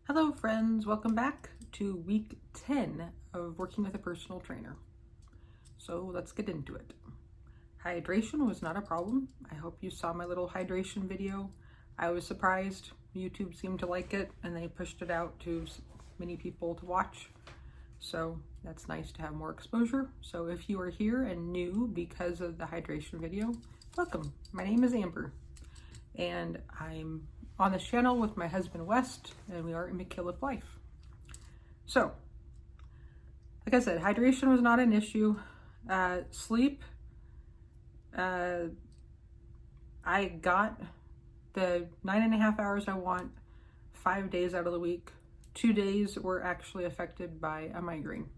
Hello friends, welcome back to week 10 of working with a personal trainer. So let's get into it. Hydration was not a problem. I hope you saw my little hydration video. I was surprised. YouTube seemed to like it and they pushed it out to many people to watch. So that's nice to have more exposure. So if you are here and new because of the hydration video, welcome. My name is Amber and I'm on this channel with my husband West, and we are McKillip life. So, like I said, hydration was not an issue. Sleep, I got the 9.5 hours I want 5 days out of the week. 2 days were actually affected by a migraine.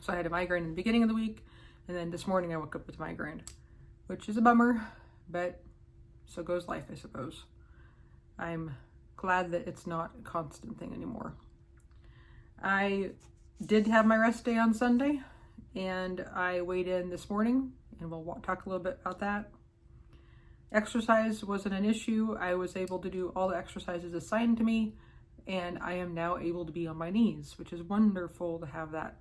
So I had a migraine in the beginning of the week, and then this morning I woke up with a migraine, which is a bummer, but so goes life, I suppose. I'm glad that it's not a constant thing anymore. I did have my rest day on Sunday, and I weighed in this morning, and we'll talk a little bit about that. Exercise wasn't an issue. I was able to do all the exercises assigned to me, and I am now able to be on my knees, which is wonderful to have that.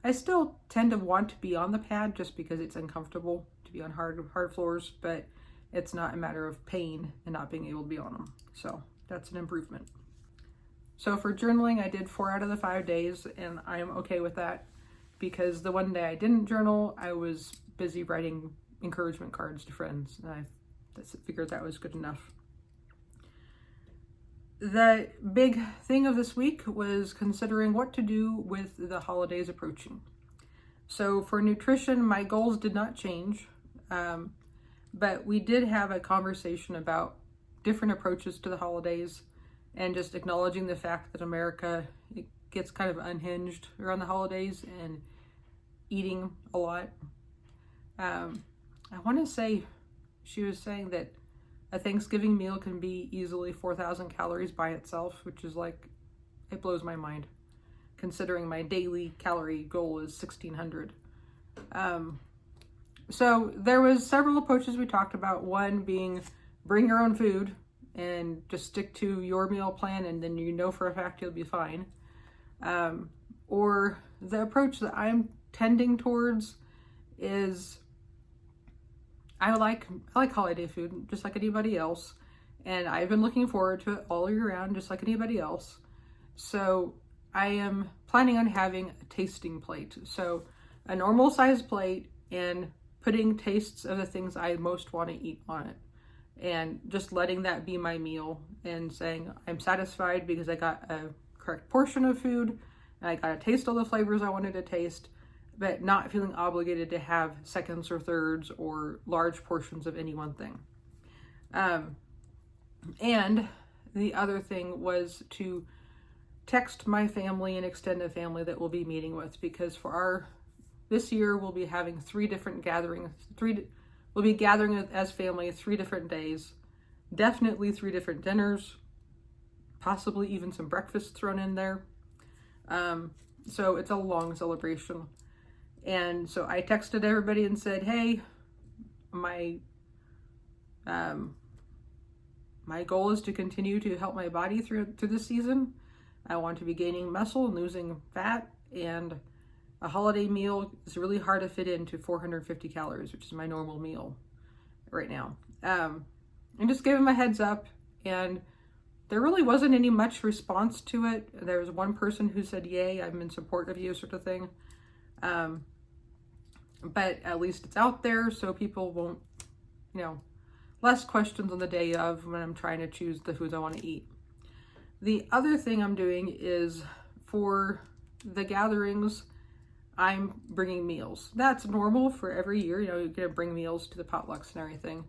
I still tend to want to be on the pad just because it's uncomfortable to be on hard floors, but it's not a matter of pain and not being able to be on them. So that's an improvement. So for journaling, I did 4 out of the 5 days, and I am okay with that because the one day I didn't journal, I was busy writing encouragement cards to friends, and I figured that was good enough. The big thing of this week was considering what to do with the holidays approaching. So for nutrition, my goals did not change. But we did have a conversation about different approaches to the holidays and just acknowledging the fact that America gets kind of unhinged around the holidays and eating a lot. I want to say, she was saying that a Thanksgiving meal can be easily 4,000 calories by itself, which is like, it blows my mind, considering my daily calorie goal is 1,600. So there was several approaches we talked about. One being bring your own food and just stick to your meal plan, and then you know for a fact you'll be fine. Or the approach that I'm tending towards is I like holiday food just like anybody else, and I've been looking forward to it all year round just like anybody else. So I am planning on having a tasting plate. So a normal size plate and putting tastes of the things I most want to eat on it, and just letting that be my meal and saying I'm satisfied because I got a correct portion of food and I got to taste all the flavors I wanted to taste, but not feeling obligated to have seconds or thirds or large portions of any one thing. And the other thing was to text my family and extended family that we'll be meeting with, because for this year, we'll be having 3 different gatherings. We'll be gathering as family 3 different days, definitely 3 different dinners, possibly even some breakfast thrown in there. So it's a long celebration. And so I texted everybody and said, hey, my goal is to continue to help my body through this season. I want to be gaining muscle and losing fat, and a holiday meal is really hard to fit into 450 calories, which is my normal meal right now. And just gave him a heads up, and there really wasn't any much response to it. There was one person who said, yay, I'm in support of you, sort of thing. But at least it's out there, so people won't, less questions on the day of when I'm trying to choose the foods I want to eat. The other thing I'm doing is for the gatherings, I'm bringing meals. That's normal for every year. You're gonna bring meals to the potlucks and everything,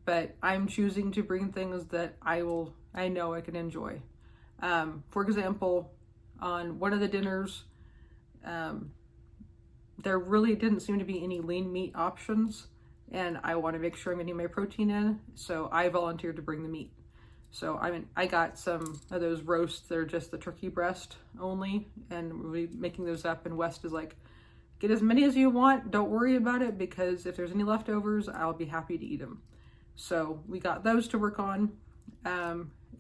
but I'm choosing to bring things that I know I can enjoy. For example, on one of the dinners, there really didn't seem to be any lean meat options, and I want to make sure I'm getting my protein in, so I volunteered to bring the meat. So I got some of those roasts that are just the turkey breast only, and we'll be making those up, and West is like, get as many as you want, don't worry about it, because if there's any leftovers, I'll be happy to eat them. So we got those to work on.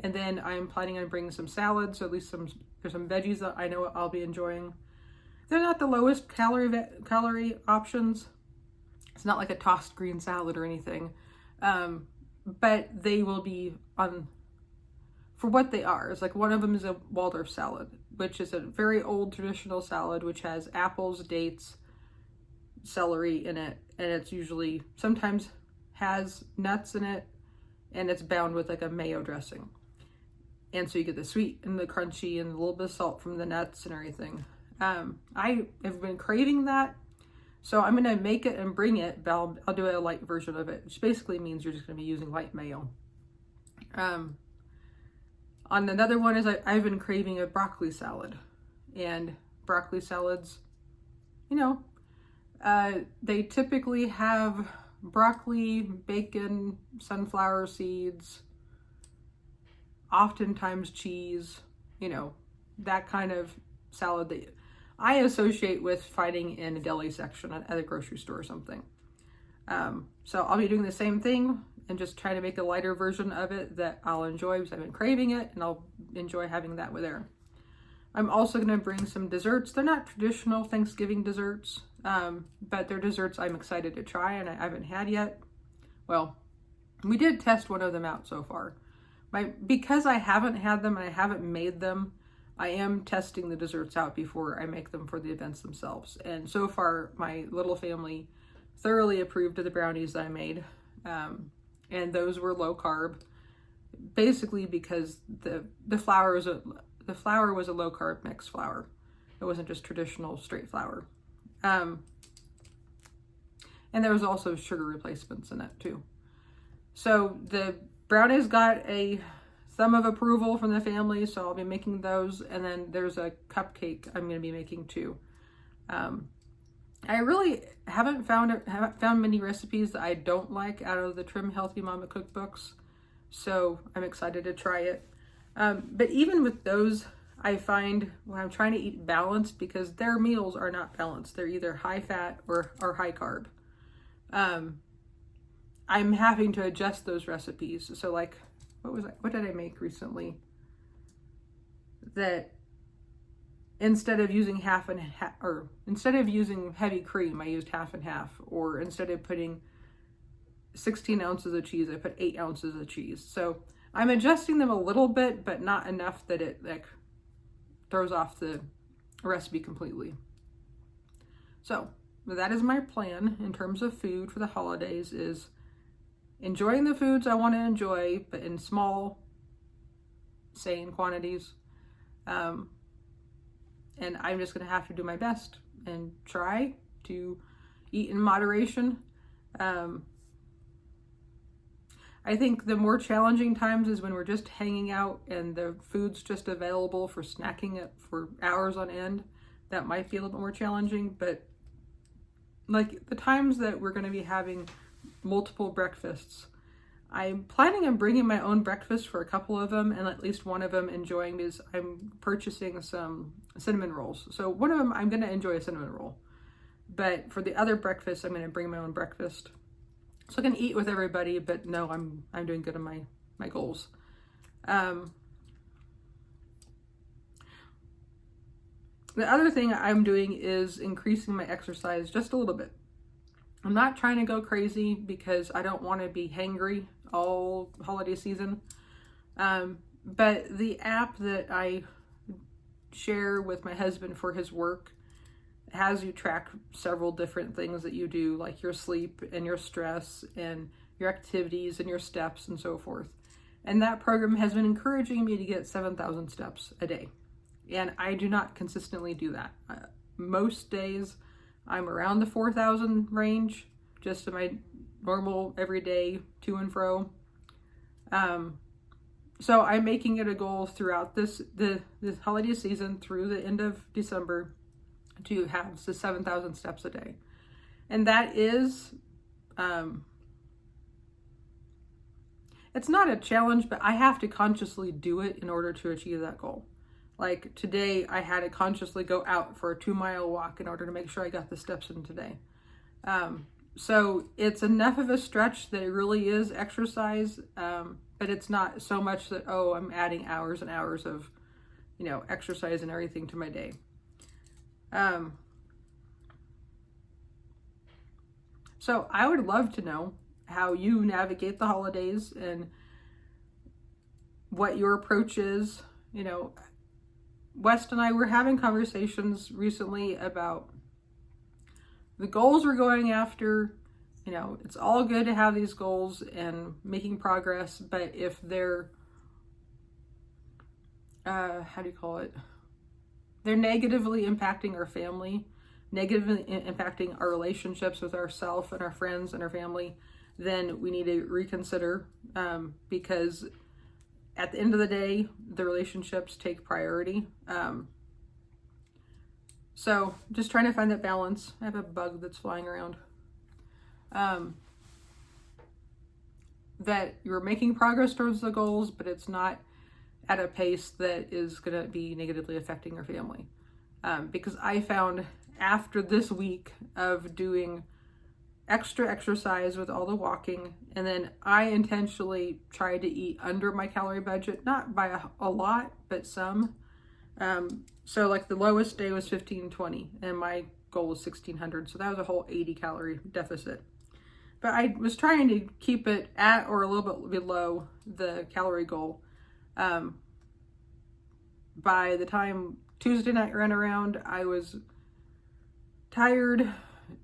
And then I'm planning on bringing some salads, so at least there's some veggies that I know I'll be enjoying. They're not the lowest calorie options. It's not like a tossed green salad or anything. But they will be on for what they are. It's like one of them is a Waldorf salad, which is a very old traditional salad, which has apples, dates, celery in it. And it's usually sometimes has nuts in it, and it's bound with like a mayo dressing. And so you get the sweet and the crunchy and a little bit of salt from the nuts and everything. I have been craving that. So I'm going to make it and bring it, but I'll do a light version of it, which basically means you're just going to be using light mayo. On another one is I've been craving a broccoli salad. And broccoli salads, you know, they typically have broccoli, bacon, sunflower seeds, oftentimes cheese, you know, that kind of salad that I associate with finding in a deli section at a grocery store or something. So I'll be doing the same thing and just trying to make a lighter version of it that I'll enjoy because I've been craving it, and I'll enjoy having that with there. I'm also going to bring some desserts. They're not traditional Thanksgiving desserts, but they're desserts I'm excited to try and I haven't had yet. Well, we did test one of them out so far. Because I haven't had them and I haven't made them, I am testing the desserts out before I make them for the events themselves. And so far, my little family thoroughly approved of the brownies that I made. And those were low carb, basically because the flour was a low carb mixed flour. It wasn't just traditional straight flour. And there was also sugar replacements in it too. So the brownies got a thumb of approval from the family, so I'll be making those. And then there's a cupcake I'm going to be making too. I really haven't found many recipes that I don't like out of the Trim Healthy Mama cookbooks, so I'm excited to try it. But even with those, I find when I'm trying to eat balanced, because their meals are not balanced, they're either high fat or high carb. I'm having to adjust those recipes. So like, what did I make recently? That instead of using half and half, or instead of using heavy cream, I used half and half. Or instead of putting 16 ounces of cheese, I put 8 ounces of cheese. So I'm adjusting them a little bit, but not enough that it like throws off the recipe completely. So that is my plan in terms of food for the holidays, is enjoying the foods I want to enjoy, but in small, sane quantities. And I'm just going to have to do my best and try to eat in moderation. I think the more challenging times is when we're just hanging out and the food's just available for snacking it for hours on end. That might be a little bit more challenging, but like the times that we're going to be having multiple breakfasts, I'm planning on bringing my own breakfast for a couple of them, and at least one of them enjoying, because I'm purchasing some cinnamon rolls. So one of them, I'm going to enjoy a cinnamon roll. But for the other breakfast, I'm going to bring my own breakfast. So I can eat with everybody, but no, I'm doing good on my goals. The other thing I'm doing is increasing my exercise just a little bit. I'm not trying to go crazy because I don't want to be hangry all holiday season. But the app that I share with my husband for his work has you track several different things that you do, like your sleep and your stress and your activities and your steps and so forth. And that program has been encouraging me to get 7,000 steps a day. And I do not consistently do that. Most days I'm around the 4,000 range, just in my normal everyday to and fro. So I'm making it a goal throughout this holiday season through the end of December to have the 7,000 steps a day. And that is, it's not a challenge, but I have to consciously do it in order to achieve that goal. Like today, I had to consciously go out for a 2-mile walk in order to make sure I got the steps in today. So it's enough of a stretch that it really is exercise. but it's not so much that, oh, I'm adding hours and hours of, exercise and everything to my day. So I would love to know how you navigate the holidays and what your approach is. West and I were having conversations recently about the goals we're going after. It's all good to have these goals and making progress, but if they're, they're negatively impacting our family, negatively impacting our relationships with ourselves and our friends and our family, then we need to reconsider, because at the end of the day, the relationships take priority. So just trying to find that balance. I have a bug that's flying around. That you're making progress towards the goals, but it's not at a pace that is going to be negatively affecting your family. Because I found after this week of doing extra exercise with all the walking, and then I intentionally tried to eat under my calorie budget, not by a lot, but some. So like the lowest day was 1520 and my goal was 1600. So that was a whole 80 calorie deficit. But I was trying to keep it at or a little bit below the calorie goal. By the time Tuesday night ran around, I was tired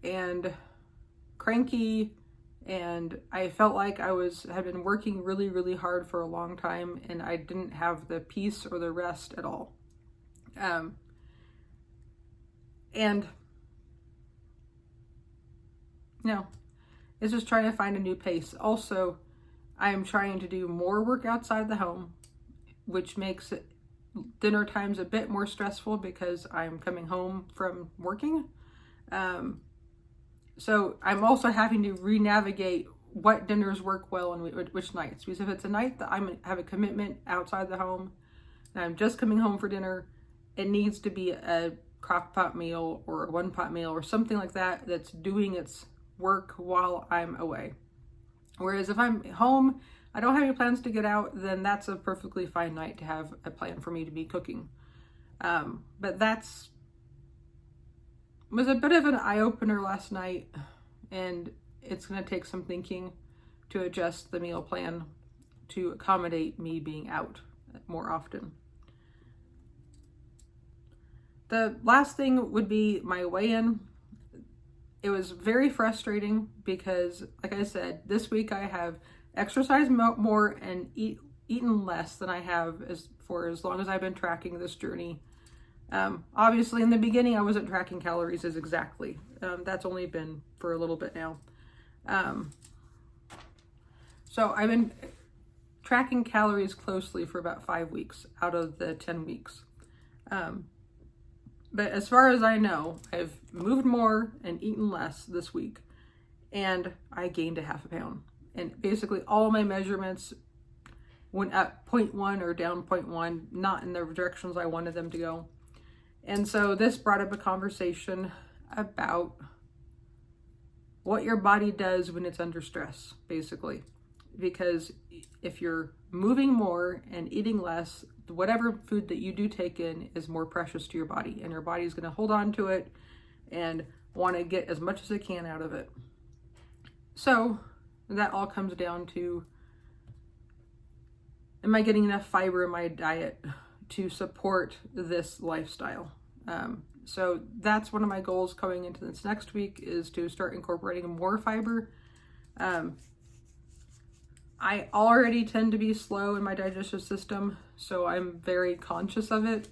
and cranky, and I felt like I had been working really, really hard for a long time, and I didn't have the peace or the rest at all. It's just trying to find a new pace. Also, I am trying to do more work outside the home, which makes dinner times a bit more stressful because I'm coming home from working. So I'm also having to re-navigate what dinners work well and which nights. Because if it's a night that I have a commitment outside the home and I'm just coming home for dinner, it needs to be a crock pot meal or a one pot meal or something like that that's doing its work while I'm away. Whereas if I'm home, I don't have any plans to get out, then that's a perfectly fine night to have a plan for me to be cooking. But was a bit of an eye-opener last night, and it's going to take some thinking to adjust the meal plan to accommodate me being out more often. The last thing would be my weigh-in. It was very frustrating because, like I said, this week I have exercised more and eaten less than I have as long as I've been tracking this journey. Obviously in the beginning I wasn't tracking calories as exactly. That's only been for a little bit now. So I've been tracking calories closely for about 5 weeks out of the 10 weeks. But as far as I know, I've moved more and eaten less this week, and I gained a half a pound. And basically all of my measurements went up 0.1 or down 0.1, not in the directions I wanted them to go. And so this brought up a conversation about what your body does when it's under stress, basically. Because if you're moving more and eating less, whatever food that you do take in is more precious to your body, and your body's going to hold on to it and want to get as much as it can out of it. So that all comes down to, am I getting enough fiber in my diet to support this lifestyle? So that's one of my goals going into this next week, is to start incorporating more fiber. I already tend to be slow in my digestive system, so I'm very conscious of it.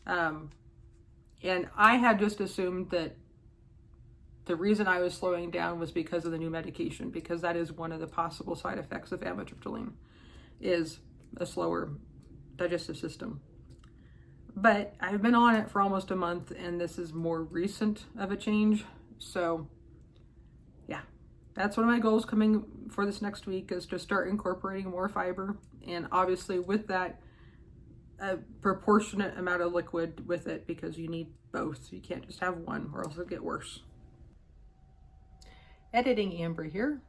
And I had just assumed that the reason I was slowing down was because of the new medication, because that is one of the possible side effects of amitriptyline, is a slower digestive system. But I've been on it for almost a month, and this is more recent of a change. So yeah, that's one of my goals coming for this next week, is to start incorporating more fiber. And obviously with that, a proportionate amount of liquid with it, because you need both. You can't just have one or else it'll get worse. Editing Amber here.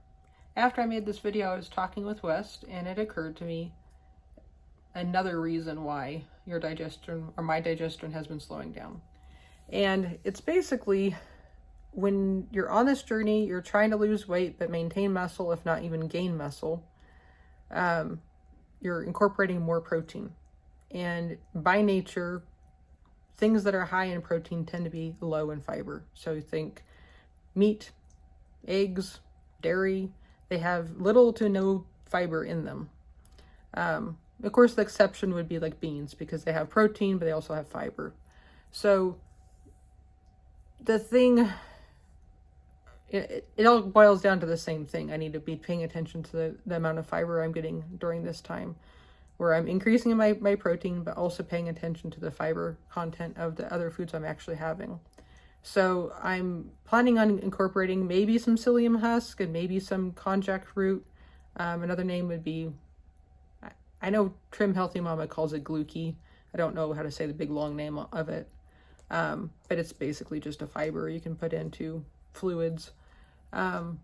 After I made this video, I was talking with West, and it occurred to me another reason why your digestion or my digestion has been slowing down. And it's basically when you're on this journey, you're trying to lose weight but maintain muscle, if not even gain muscle. You're incorporating more protein. And by nature, things that are high in protein tend to be low in fiber. So think meat, eggs, dairy, they have little to no fiber in them. Of course, the exception would be like beans because they have protein, but they also have fiber. So the thing, it all boils down to the same thing. I need to be paying attention to the amount of fiber I'm getting during this time, where I'm increasing my protein, but also paying attention to the fiber content of the other foods I'm actually having. So I'm planning on incorporating maybe some psyllium husk and maybe some konjac root. Another name would be, I know Trim Healthy Mama calls it glucki. I don't know how to say the big long name of it. But it's basically just a fiber you can put into fluids. So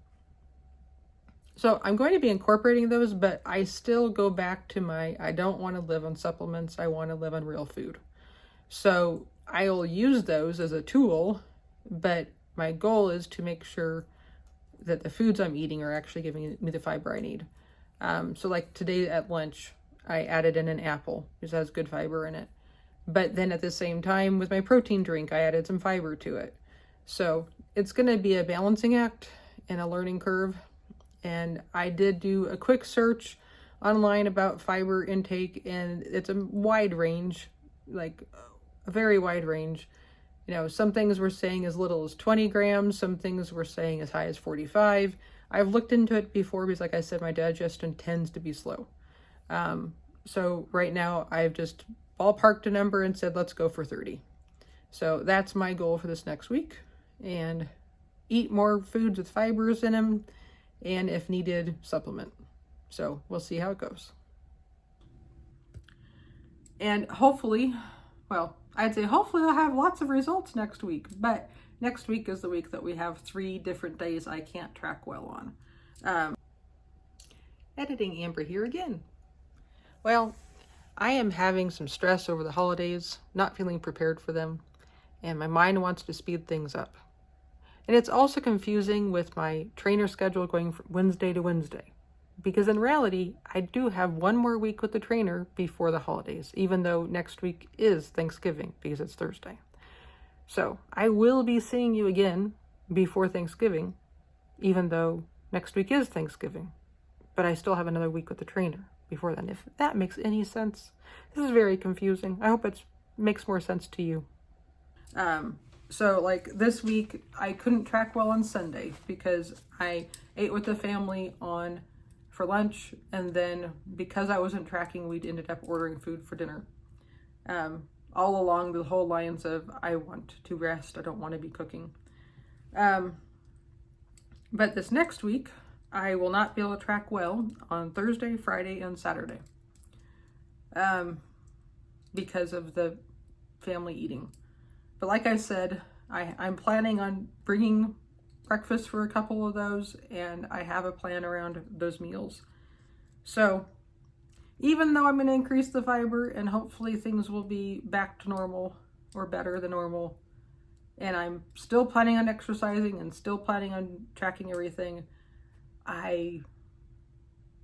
I'm going to be incorporating those, but I still go back to I don't want to live on supplements. I want to live on real food. So I'll use those as a tool, but my goal is to make sure that the foods I'm eating are actually giving me the fiber I need. So like today at lunch, I added in an apple because it has good fiber in it. But then at the same time with my protein drink, I added some fiber to it. So it's going to be a balancing act and a learning curve. And I did do a quick search online about fiber intake, and it's a wide range, like a very wide range. You know, some things we're saying as little as 20 grams, some things we're saying as high as 45. I've looked into it before because, like I said, my digestion tends to be slow. So right now I've just ballparked a number and said, let's go for 30. So that's my goal for this next week, and eat more foods with fibers in them, and if needed, supplement. So we'll see how it goes. And hopefully, well, I'd say hopefully I'll have lots of results next week, but next week is the week that we have 3 different days I can't track well on. Editing Amber here again. Well, I am having some stress over the holidays, not feeling prepared for them, and my mind wants to speed things up. And it's also confusing with my trainer schedule going from Wednesday to Wednesday, because in reality, I do have 1 more week with the trainer before the holidays, even though next week is Thanksgiving because it's Thursday. So I will be seeing you again before Thanksgiving, even though next week is Thanksgiving, but I still have another week with the trainer before then, if that makes any sense. This is very confusing. I hope it makes more sense to you. So like this week, I couldn't track well on Sunday because I ate with the family for lunch, and then because I wasn't tracking, we ended up ordering food for dinner. All along the whole lines of, I want to rest, I don't want to be cooking. But this next week, I will not be able to track well on Thursday, Friday, and Saturday. Because of the family eating. But like I said, I'm planning on bringing breakfast for a couple of those, and I have a plan around those meals. So even though I'm going to increase the fiber and hopefully things will be back to normal or better than normal, and I'm still planning on exercising and still planning on tracking everything, it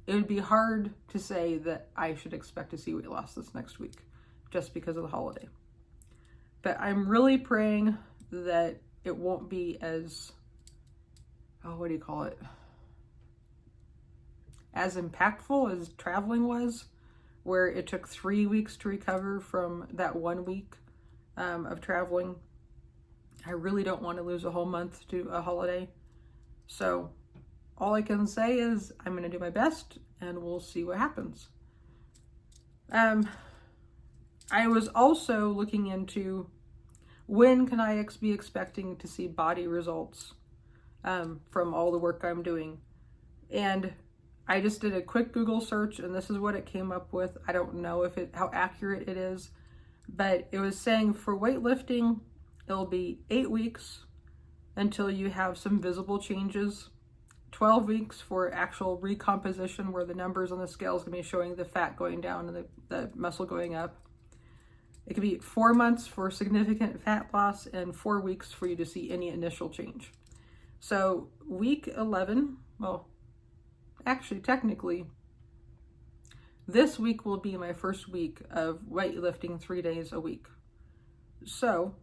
would be hard to say that I should expect to see weight loss this next week just because of the holiday. But I'm really praying that it won't be as, as impactful as traveling was, where it took 3 weeks to recover from that 1 week of traveling. I really don't want to lose a whole month to a holiday. So all I can say is I'm going to do my best, and we'll see what happens. I was also looking into when can I be expecting to see body results from all the work I'm doing. And I just did a quick Google search, and this is what it came up with. I don't know how accurate it is, but it was saying for weightlifting, it'll be 8 weeks until you have some visible changes 12 weeks for actual recomposition, where the numbers on the scale is going to be showing the fat going down and the muscle going up. It could be 4 months for significant fat loss and 4 weeks for you to see any initial change. So week 11, well, actually, technically, this week will be my first week of weightlifting 3 days a week. So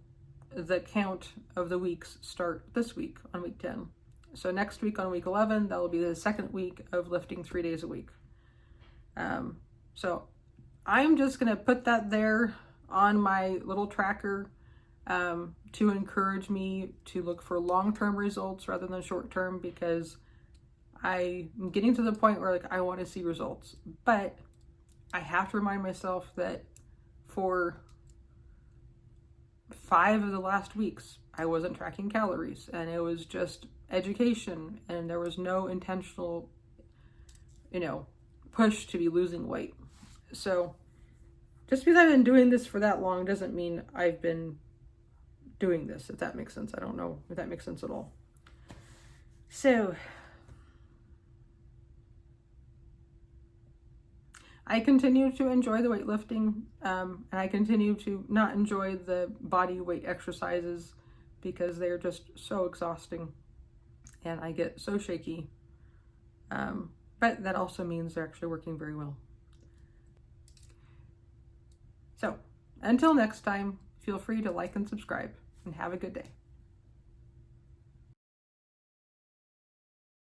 the count of the weeks start this week on week 10. So next week on week 11, that will be the second week of lifting 3 days a week. So I'm just going to put that there on my little tracker to encourage me to look for long-term results rather than short-term, because I'm getting to the point where like I want to see results. But I have to remind myself that for 5 of the last weeks, I wasn't tracking calories, and it was just education, and there was no intentional, push to be losing weight. So just because I've been doing this for that long doesn't mean I've been doing this, if that makes sense. I don't know if that makes sense at all. So I continue to enjoy the weightlifting, and I continue to not enjoy the body weight exercises because they're just so exhausting and I get so shaky. But that also means they're actually working very well. So until next time, feel free to like and subscribe, and have a good day.